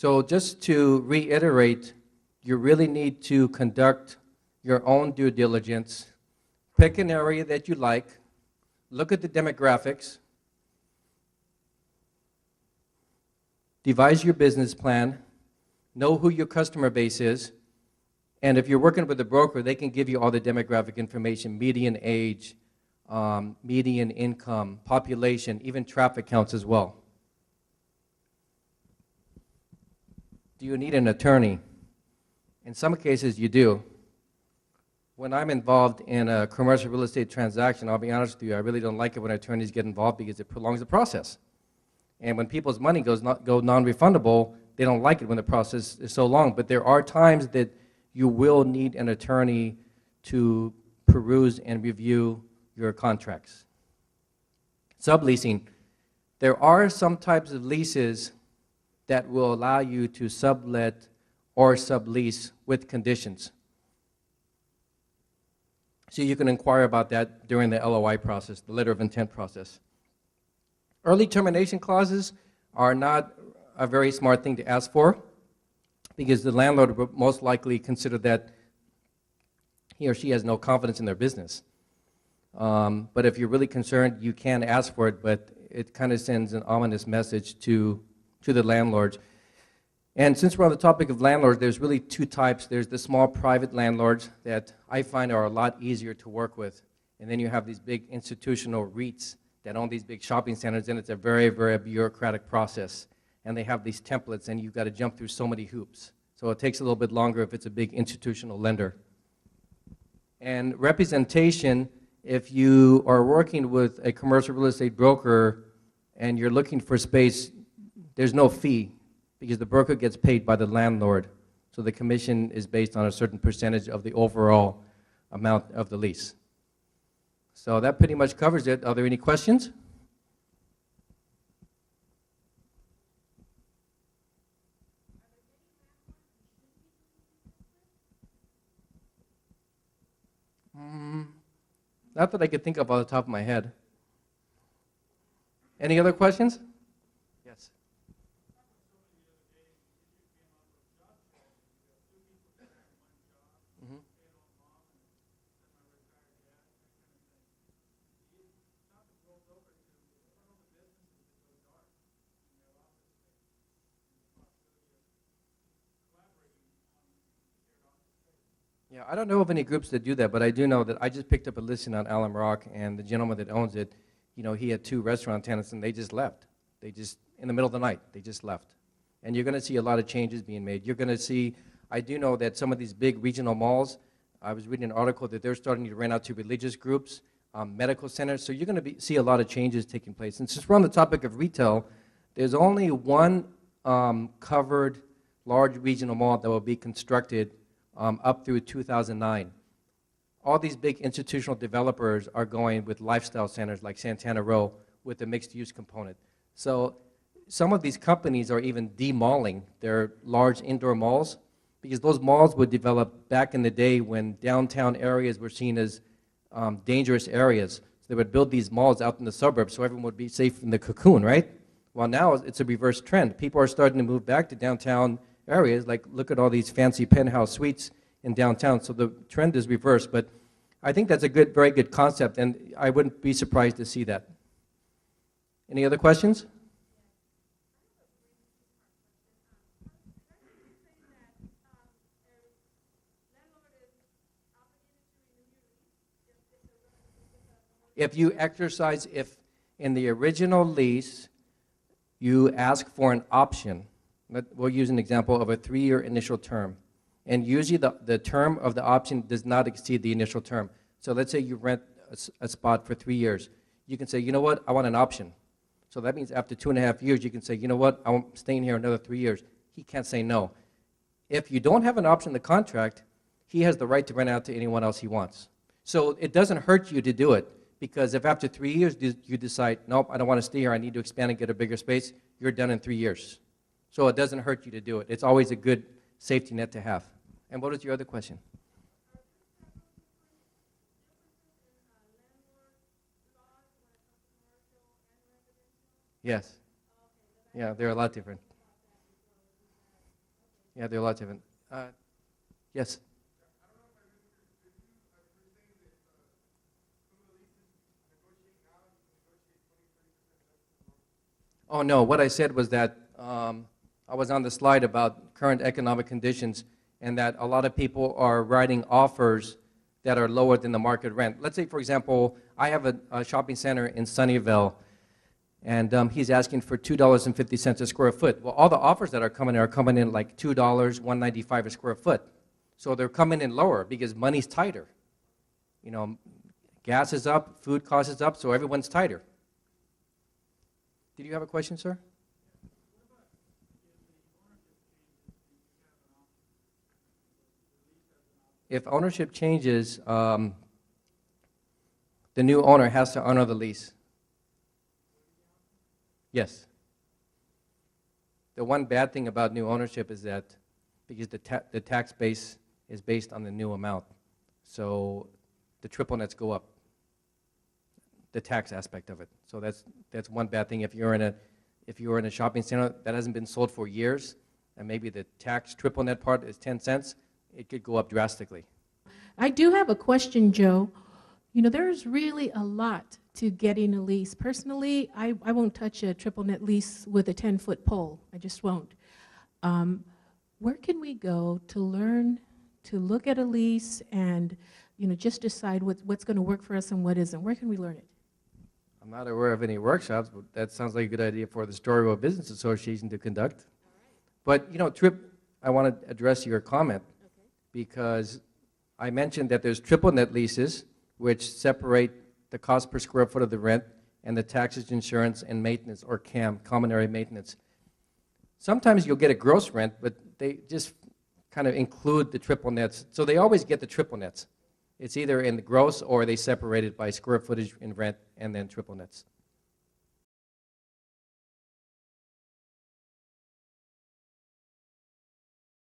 So just to reiterate, you really need to conduct your own due diligence, pick an area that you like, look at the demographics, devise your business plan, know who your customer base is, and if you're working with a broker, they can give you all the demographic information, median age, median income, population, even traffic counts as well. Do you need an attorney? In some cases, you do. When I'm involved in a commercial real estate transaction, I'll be honest with you, I really don't like it when attorneys get involved because it prolongs the process. And when people's money go non-refundable, they don't like it when the process is so long. But there are times that you will need an attorney to peruse and review your contracts. Subleasing. There are some types of leases that will allow you to sublet or sublease with conditions. So you can inquire about that during the LOI process, the letter of intent process. Early termination clauses are not a very smart thing to ask for because the landlord will most likely consider that he or she has no confidence in their business. But if you're really concerned, you can ask for it, but it kind of sends an ominous message to the landlords. And since we're on the topic of landlords, there's really two types. There's the small private landlords that I find are a lot easier to work with. And then you have these big institutional REITs that own these big shopping centers, and it's a very, very bureaucratic process. And they have these templates, and you've got to jump through so many hoops. So it takes a little bit longer if it's a big institutional lender. And representation, if you are working with a commercial real estate broker and you're looking for space, there's no fee because the broker gets paid by the landlord. So the commission is based on a certain percentage of the overall amount of the lease. So that pretty much covers it. Are there any questions? Not that I could think of off the top of my head. Any other questions? Yes. Mm-hmm. Yeah, I don't know of any groups that do that, but I do know that I just picked up a listing on Alum Rock, and the gentleman that owns it, you know, he had 2 restaurant tenants, and they just left. They just, in the middle of the night, they just left. And you're going to see a lot of changes being made. You're going to see, I do know that some of these big regional malls, I was reading an article that they're starting to rent out to religious groups, medical centers, so you're going to see a lot of changes taking place. And since we're on the topic of retail, there's only one covered large regional mall that will be constructed up through 2009. All these big institutional developers are going with lifestyle centers like Santana Row with a mixed-use component. So some of these companies are even demalling their large indoor malls because those malls were developed back in the day when downtown areas were seen as dangerous areas. So they would build these malls out in the suburbs so everyone would be safe in the cocoon, right? Well, now it's a reverse trend. People are starting to move back to downtown areas, like look at all these fancy penthouse suites in downtown. So the trend is reversed, but I think that's a very good concept, and I wouldn't be surprised to see that. Any other questions? If you exercise, if in the original lease you ask for an option, we'll use an example of a 3-year initial term. And usually the term of the option does not exceed the initial term. So let's say you rent a spot for 3 years. You can say, you know what, I want an option. So that means after 2.5 years, you can say, you know what, I'm staying here another 3 years. He can't say no. If you don't have an option in the contract, he has the right to rent out to anyone else he wants. So it doesn't hurt you to do it, because if after 3 years you decide, nope, I don't want to stay here, I need to expand and get a bigger space, you're done in 3 years. So it doesn't hurt you to do it. It's always a good safety net to have. And what was your other question? Yes. Yeah, they're a lot different. Yeah, there are lots of it. Yes? Oh, no, what I said was that I was on the slide about current economic conditions and that a lot of people are writing offers that are lower than the market rent. Let's say, for example, I have a shopping center in Sunnyvale, and he's asking for $2.50 a square foot. Well, all the offers that are coming in like $2, $1.95 a square foot. So they're coming in lower because money's tighter. You know, gas is up, food cost is up, so everyone's tighter. Did you have a question, sir? If ownership changes, the new owner has to honor the lease. Yes. The one bad thing about new ownership is that because the tax base is based on the new amount, so the triple nets go up, the tax aspect of it. So that's one bad thing. If you're in a shopping center that hasn't been sold for years, and maybe the tax triple net part is 10 cents, it could go up drastically. I do have a question, Joe. You know, there's really a lot to getting a lease. Personally, I won't touch a triple net lease with a 10-foot pole. I just won't. Where can we go to learn to look at a lease and, you know, just decide what's going to work for us and what isn't? Where can we learn it? I'm not aware of any workshops, but that sounds like a good idea for the Storyville Business Association to conduct. But, you know, Trip, I want to address your comment because I mentioned that there's triple net leases which separate the cost per square foot of the rent and the taxes, insurance, and maintenance, or CAM, common area maintenance. Sometimes you'll get a gross rent, but they just kind of include the triple nets. So they always get the triple nets. It's either in the gross or they separate it by square footage in rent and then triple nets.